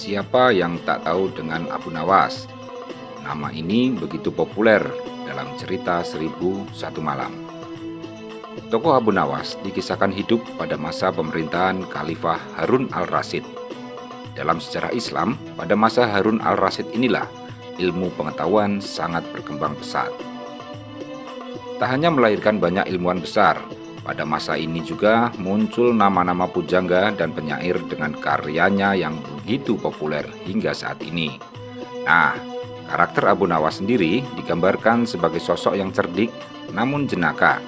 Siapa yang tak tahu dengan Abu Nawas? Nama ini begitu populer dalam cerita 1001 Malam. Tokoh Abu Nawas dikisahkan hidup pada masa pemerintahan Khalifah Harun al-Rasyid. Dalam sejarah Islam, pada masa Harun al-Rasyid inilah ilmu pengetahuan sangat berkembang pesat. Tak hanya melahirkan banyak ilmuwan besar, pada masa ini juga muncul nama-nama pujangga dan penyair dengan karyanya yang begitu populer hingga saat ini. Nah, karakter Abu Nawas sendiri digambarkan sebagai sosok yang cerdik namun jenaka.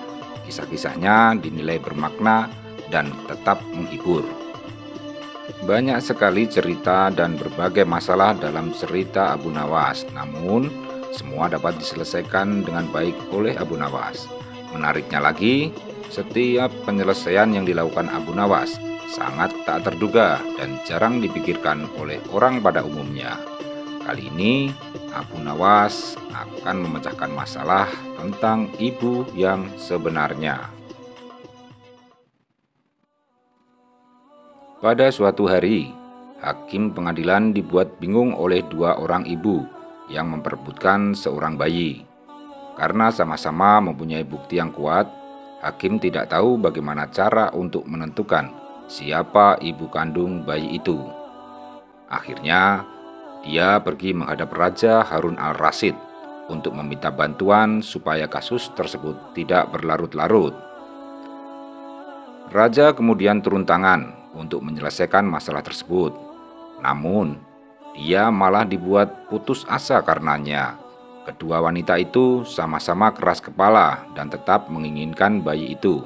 Kisah-kisahnya dinilai bermakna dan tetap menghibur. Banyak sekali cerita dan berbagai masalah dalam cerita Abu Nawas, namun semua dapat diselesaikan dengan baik oleh Abu Nawas. Menariknya lagi, setiap penyelesaian yang dilakukan Abu Nawas sangat tak terduga dan jarang dipikirkan oleh orang pada umumnya. Kali ini, Abu Nawas akan memecahkan masalah tentang ibu yang sebenarnya. Pada suatu hari, hakim pengadilan dibuat bingung oleh dua orang ibu yang memperebutkan seorang bayi. Karena sama-sama mempunyai bukti yang kuat, hakim tidak tahu bagaimana cara untuk menentukan siapa ibu kandung bayi itu. Akhirnya, dia pergi menghadap Raja Harun al-Rasyid untuk meminta bantuan supaya kasus tersebut tidak berlarut-larut. Raja kemudian turun tangan untuk menyelesaikan masalah tersebut. Namun, dia malah dibuat putus asa karenanya. Kedua wanita itu sama-sama keras kepala dan tetap menginginkan bayi itu.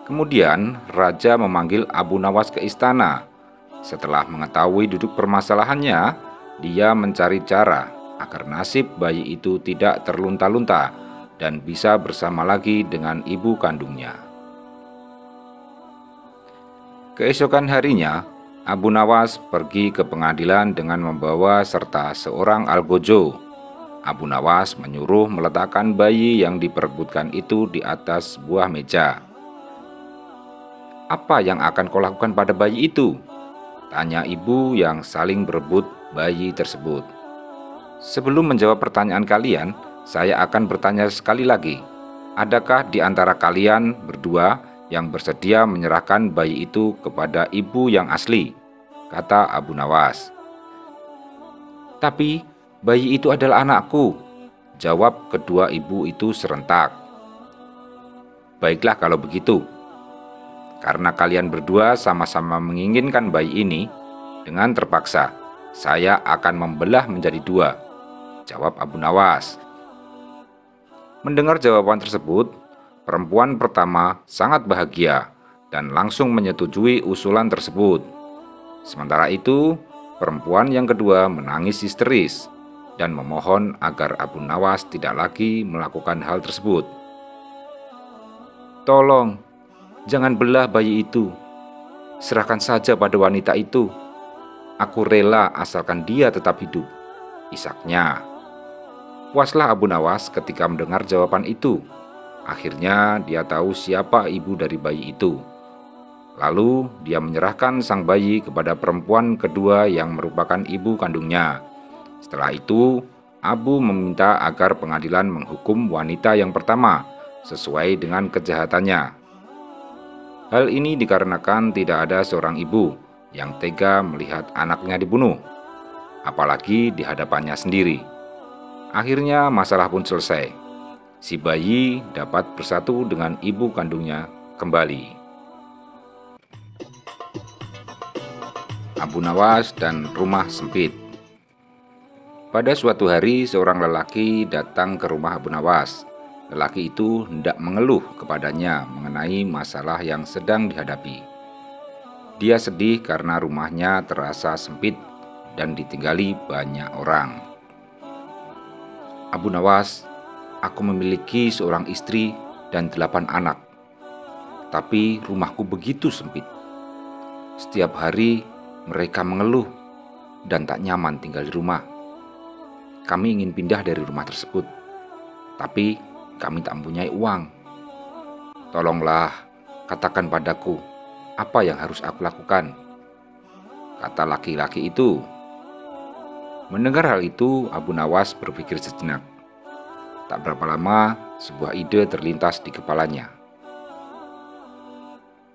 Kemudian, Raja memanggil Abu Nawas ke istana. Setelah mengetahui duduk permasalahannya, dia mencari cara agar nasib bayi itu tidak terlunta-lunta dan bisa bersama lagi dengan ibu kandungnya. Keesokan harinya, Abu Nawas pergi ke pengadilan dengan membawa serta seorang algojo. Abu Nawas menyuruh meletakkan bayi yang diperebutkan itu di atas sebuah meja. "Apa yang akan kau lakukan pada bayi itu?" tanya ibu yang saling berebut bayi tersebut. "Sebelum menjawab pertanyaan kalian, saya akan bertanya sekali lagi. Adakah di antara kalian berdua yang bersedia menyerahkan bayi itu kepada ibu yang asli?" kata Abu Nawas. "Tapi bayi itu adalah anakku," jawab kedua ibu itu serentak. "Baiklah kalau begitu. Karena kalian berdua sama-sama menginginkan bayi ini, dengan terpaksa saya akan membelah menjadi dua," jawab Abu Nawas. Mendengar jawaban tersebut, perempuan pertama sangat bahagia dan langsung menyetujui usulan tersebut. Sementara itu, perempuan yang kedua menangis histeris dan memohon agar Abu Nawas tidak lagi melakukan hal tersebut. "Tolong, jangan belah bayi itu. Serahkan saja pada wanita itu. Aku rela asalkan dia tetap hidup," isaknya. Puaslah Abu Nawas ketika mendengar jawaban itu. Akhirnya dia tahu siapa ibu dari bayi itu. Lalu dia menyerahkan sang bayi kepada perempuan kedua yang merupakan ibu kandungnya. Setelah itu, Abu meminta agar pengadilan menghukum wanita yang pertama sesuai dengan kejahatannya. Hal ini dikarenakan tidak ada seorang ibu yang tega melihat anaknya dibunuh, apalagi di hadapannya sendiri. Akhirnya masalah pun selesai. Si bayi dapat bersatu dengan ibu kandungnya kembali. Abu Nawas dan rumah sempit. Pada suatu hari, seorang lelaki datang ke rumah Abu Nawas. Lelaki itu hendak mengeluh kepadanya mengenai masalah yang sedang dihadapi. Dia sedih karena rumahnya terasa sempit dan ditinggali banyak orang. "Abu Nawas, aku memiliki seorang istri dan 8 anak. Tapi rumahku begitu sempit. Setiap hari mereka mengeluh dan tak nyaman tinggal di rumah. Kami ingin pindah dari rumah tersebut, tapi kami tak mempunyai uang. Tolonglah, katakan padaku, apa yang harus aku lakukan?" kata laki-laki itu. Mendengar hal itu, Abu Nawas berpikir sejenak. Tak berapa lama, sebuah ide terlintas di kepalanya.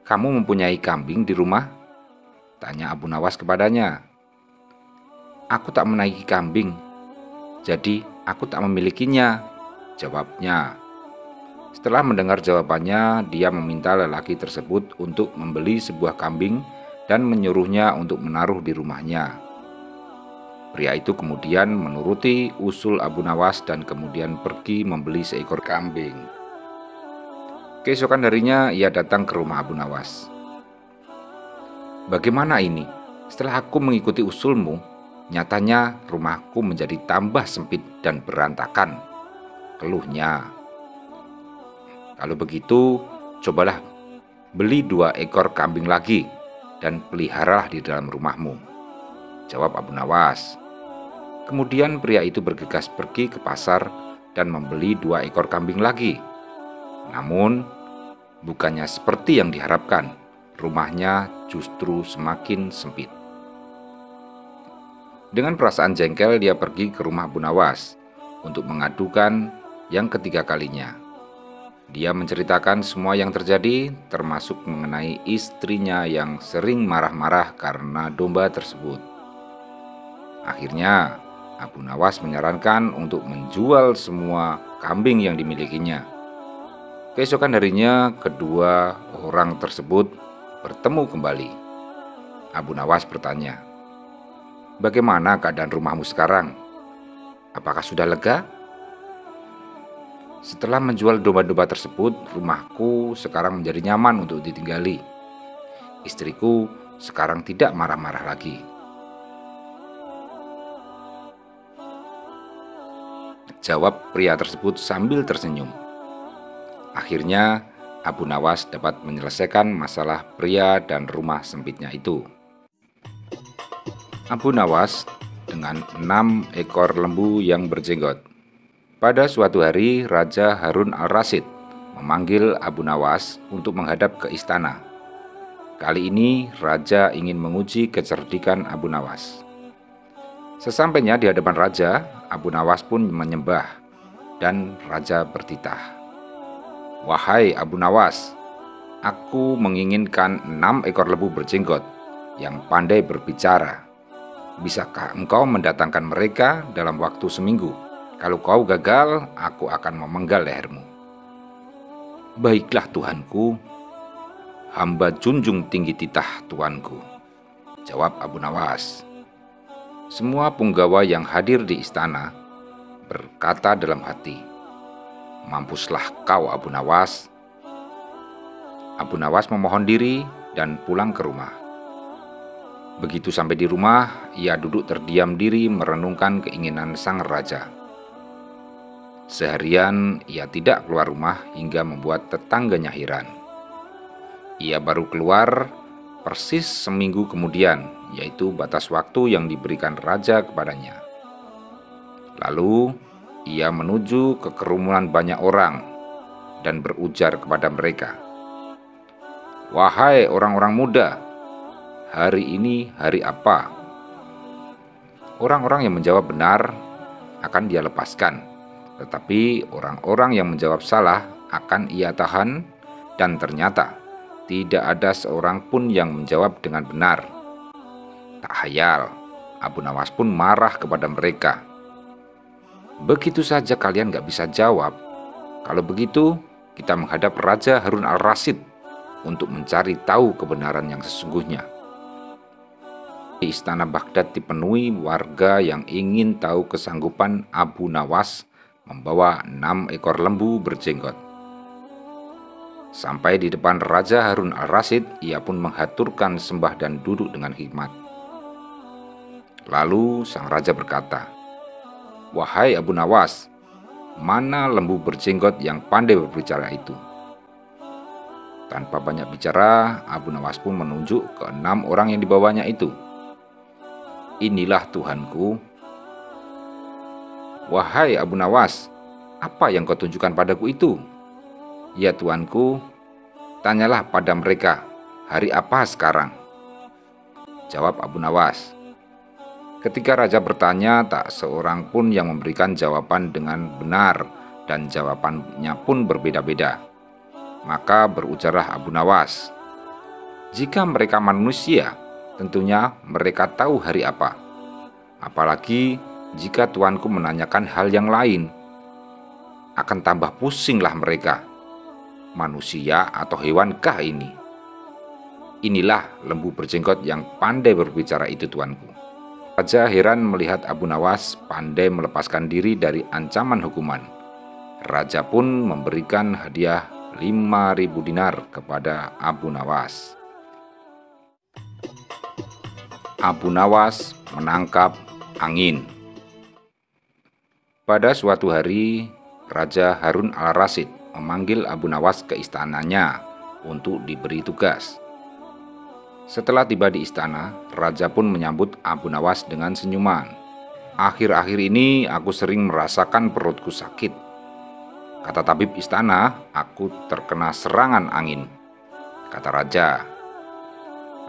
"Kamu mempunyai kambing di rumah?" tanya Abu Nawas kepadanya. "Aku tak menaiki kambing, jadi aku tak memilikinya," jawabnya. Setelah mendengar jawabannya, dia meminta lelaki tersebut untuk membeli sebuah kambing dan menyuruhnya untuk menaruh di rumahnya. Pria itu kemudian menuruti usul Abu Nawas dan kemudian pergi membeli seekor kambing. Keesokan harinya ia datang ke rumah Abu Nawas. "Bagaimana ini? Setelah aku mengikuti usulmu, nyatanya rumahku menjadi tambah sempit dan berantakan," keluhnya. "Kalau begitu, cobalah beli 2 ekor kambing lagi dan peliharalah di dalam rumahmu," jawab Abu Nawas. Kemudian pria itu bergegas pergi ke pasar dan membeli 2 ekor kambing lagi. Namun, bukannya seperti yang diharapkan, rumahnya justru semakin sempit. Dengan perasaan jengkel, dia pergi ke rumah Abu Nawas untuk mengadukan yang ketiga kalinya. Dia menceritakan semua yang terjadi, termasuk mengenai istrinya yang sering marah-marah karena domba tersebut. Akhirnya, Abu Nawas menyarankan untuk menjual semua kambing yang dimilikinya. Keesokan harinya, kedua orang tersebut bertemu kembali. Abu Nawas bertanya, "Bagaimana keadaan rumahmu sekarang? Apakah sudah lega?" "Setelah menjual domba-domba tersebut, rumahku sekarang menjadi nyaman untuk ditinggali. Istriku sekarang tidak marah-marah lagi," jawab pria tersebut sambil tersenyum. Akhirnya, Abu Nawas dapat menyelesaikan masalah pria dan rumah sempitnya itu. Abu Nawas dengan 6 ekor lembu yang berjenggot. Pada suatu hari, Raja Harun al-Rasyid memanggil Abu Nawas untuk menghadap ke istana. Kali ini, Raja ingin menguji kecerdikan Abu Nawas. Sesampainya di hadapan Raja, Abu Nawas pun menyembah, dan Raja bertitah, "Wahai Abu Nawas, aku menginginkan 6 ekor lembu berjenggot yang pandai berbicara. Bisakah engkau mendatangkan mereka dalam waktu seminggu? Kalau kau gagal, aku akan memenggal lehermu." "Baiklah Tuanku, hamba junjung tinggi titah Tuanku," jawab Abu Nawas. Semua punggawa yang hadir di istana berkata dalam hati, "Mampuslah kau Abu Nawas." Abu Nawas memohon diri dan pulang ke rumah. Begitu sampai di rumah, ia duduk terdiam diri merenungkan keinginan sang raja. Seharian ia tidak keluar rumah hingga membuat tetangganya heran. Ia baru keluar persis seminggu kemudian, yaitu batas waktu yang diberikan raja kepadanya. Lalu ia menuju ke kerumunan banyak orang dan berujar kepada mereka, "Wahai orang-orang muda, hari ini hari apa?" Orang-orang yang menjawab benar akan dia lepaskan, tetapi orang-orang yang menjawab salah akan ia tahan, dan ternyata tidak ada seorang pun yang menjawab dengan benar. Tak hayal, Abu Nawas pun marah kepada mereka. "Begitu saja kalian gak bisa jawab? Kalau begitu, kita menghadap Raja Harun al-Rasyid untuk mencari tahu kebenaran yang sesungguhnya." Di istana Baghdad dipenuhi warga yang ingin tahu kesanggupan Abu Nawas membawa 6 ekor lembu berjenggot. Sampai di depan Raja Harun al-Rasyid, ia pun menghaturkan sembah dan duduk dengan hikmat. Lalu sang raja berkata, "Wahai Abu Nawas, mana lembu berjenggot yang pandai berbicara itu?" Tanpa banyak bicara, Abu Nawas pun menunjuk ke 6 orang yang dibawanya itu. "Inilah Tuhanku." "Wahai Abu Nawas, apa yang kau tunjukkan padaku itu?" "Ya Tuanku, tanyalah pada mereka, hari apa sekarang?" jawab Abu Nawas. Ketika raja bertanya, tak seorang pun yang memberikan jawaban dengan benar dan jawabannya pun berbeda-beda. Maka berujarlah Abu Nawas, "Jika mereka manusia, tentunya mereka tahu hari apa. Apalagi jika tuanku menanyakan hal yang lain. Akan tambah pusinglah mereka. Manusia atau hewankah ini?" "Inilah lembu berjenggot yang pandai berbicara itu, tuanku." Raja heran melihat Abu Nawas pandai melepaskan diri dari ancaman hukuman. Raja pun memberikan hadiah 5.000 dinar kepada Abu Nawas. Abu Nawas menangkap angin. Pada suatu hari, Raja Harun al-Rasyid memanggil Abu Nawas ke istananya untuk diberi tugas. Setelah tiba di istana, raja pun menyambut Abu Nawas dengan senyuman. "Akhir-akhir ini aku sering merasakan perutku sakit. Kata tabib istana, aku terkena serangan angin," kata raja.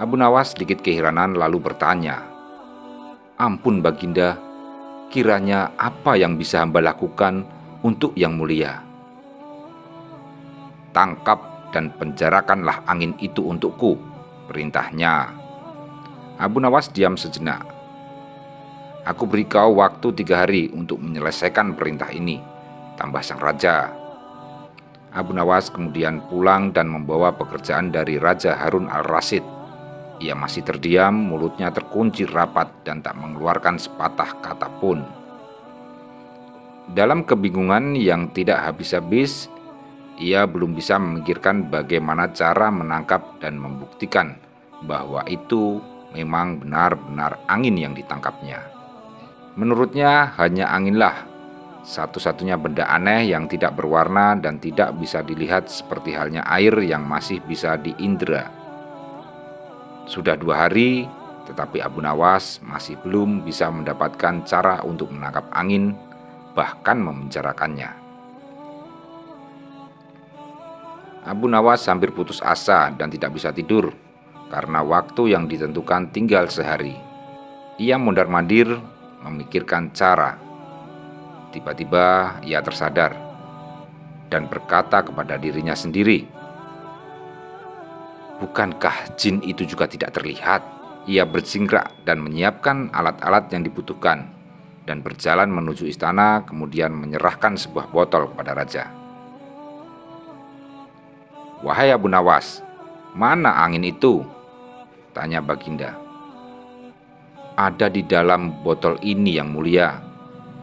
Abu Nawas sedikit keheranan lalu bertanya, "Ampun Baginda, kiranya apa yang bisa hamba lakukan untuk yang mulia?" "Tangkap dan penjarakanlah angin itu untukku," perintahnya. Abu Nawas diam sejenak. "Aku beri kau waktu 3 hari untuk menyelesaikan perintah ini," tambah sang raja. Abu Nawas kemudian pulang dan membawa pekerjaan dari Raja Harun al-Rasyid. Ia masih terdiam, mulutnya terkunci rapat dan tak mengeluarkan sepatah kata pun. Dalam kebingungan yang tidak habis-habis, ia belum bisa memikirkan bagaimana cara menangkap dan membuktikan bahwa itu memang benar-benar angin yang ditangkapnya. Menurutnya hanya anginlah satu-satunya benda aneh yang tidak berwarna dan tidak bisa dilihat seperti halnya air yang masih bisa diindra. Sudah 2 hari, tetapi Abu Nawas masih belum bisa mendapatkan cara untuk menangkap angin, bahkan memenjarakannya. Abu Nawas hampir putus asa dan tidak bisa tidur karena waktu yang ditentukan tinggal sehari. Ia mondar-mandir memikirkan cara. Tiba-tiba ia tersadar dan berkata kepada dirinya sendiri, "Bukankah jin itu juga tidak terlihat?" Ia berjingkrak dan menyiapkan alat-alat yang dibutuhkan dan berjalan menuju istana, kemudian menyerahkan sebuah botol kepada raja. "Wahai Abu Nawas, mana angin itu?" tanya Baginda. "Ada di dalam botol ini yang mulia,"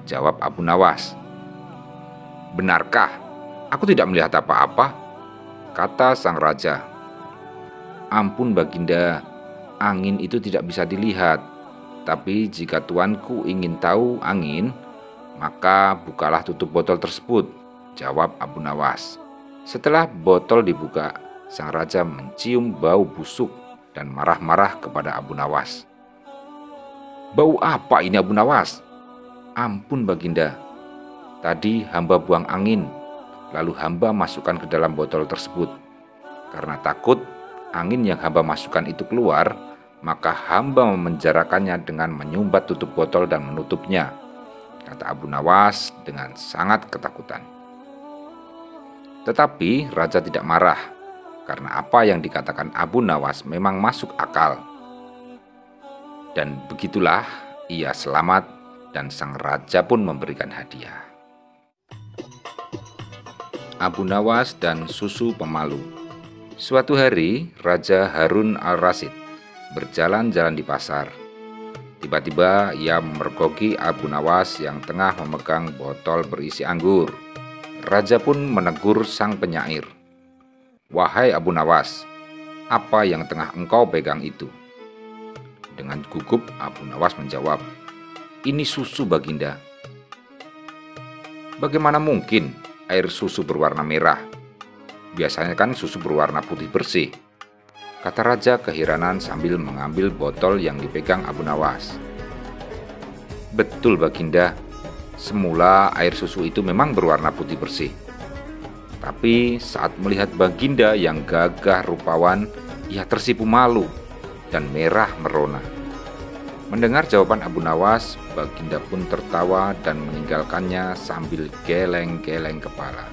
jawab Abu Nawas. "Benarkah? Aku tidak melihat apa-apa," kata sang raja. "Ampun Baginda, angin itu tidak bisa dilihat. Tapi jika tuanku ingin tahu angin, maka bukalah tutup botol tersebut," jawab Abu Nawas. Setelah botol dibuka, sang raja mencium bau busuk dan marah-marah kepada Abu Nawas. "Bau apa ini Abu Nawas?" "Ampun Baginda, tadi hamba buang angin, lalu hamba masukkan ke dalam botol tersebut. Karena takut angin yang hamba masukkan itu keluar, maka hamba memenjarakannya dengan menyumbat tutup botol dan menutupnya," kata Abu Nawas dengan sangat ketakutan. Tetapi raja tidak marah, karena apa yang dikatakan Abu Nawas memang masuk akal. Dan begitulah ia selamat dan sang raja pun memberikan hadiah. Abu Nawas dan susu pemalu. Suatu hari, Raja Harun al-Rasyid berjalan-jalan di pasar. Tiba-tiba ia memergoki Abu Nawas yang tengah memegang botol berisi anggur. Raja pun menegur sang penyair. "Wahai Abu Nawas, apa yang tengah engkau pegang itu?" Dengan gugup Abu Nawas menjawab, "Ini susu Baginda." "Bagaimana mungkin air susu berwarna merah? Biasanya kan susu berwarna putih bersih," kata raja keheranan sambil mengambil botol yang dipegang Abu Nawas. "Betul Baginda, semula air susu itu memang berwarna putih bersih. Tapi saat melihat Baginda yang gagah rupawan, ia tersipu malu dan merah merona. Mendengar jawaban Abu Nawas, Baginda pun tertawa dan meninggalkannya sambil geleng-geleng kepala.